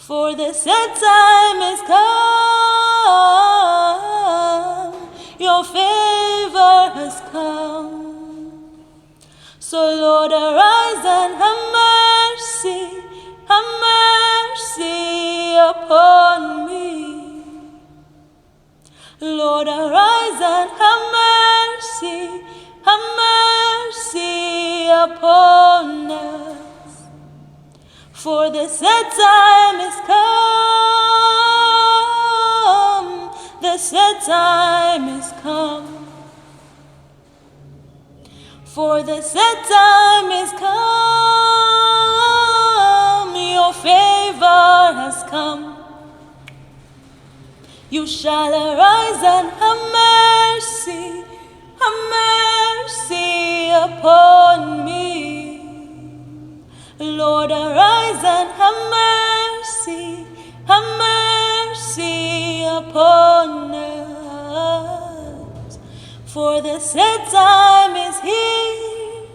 For the set time is come, your favor has come. So Lord, arise and have mercy upon me. Lord, arise and have mercy upon us. For the set time is come, the set time is come. For the set time is come, your favor has come. You shall arise and have mercy upon me. Lord, arise and have mercy upon us. For the set time is here,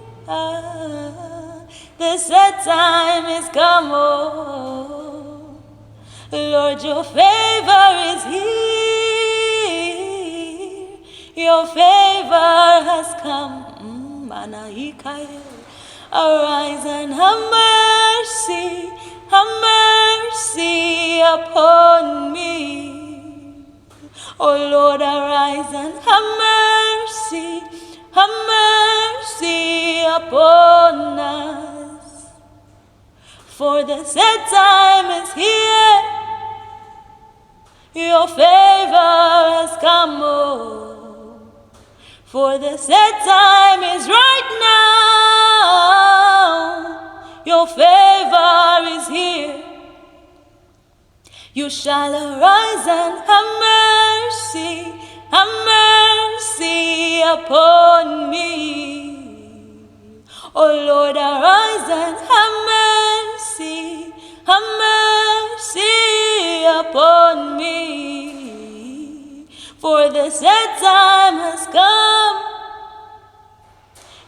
the set time is come, oh. Lord, your favor is here, your favor has come. Arise and have mercy upon me. Oh Lord, arise and have mercy upon us. For the set time is here, your favor has come, oh. For the set time is right now, your favor is here. You shall arise and have mercy upon me. Oh Lord, arise and have mercy upon me. For the set time has come,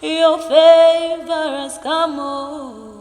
your favor has come, oh.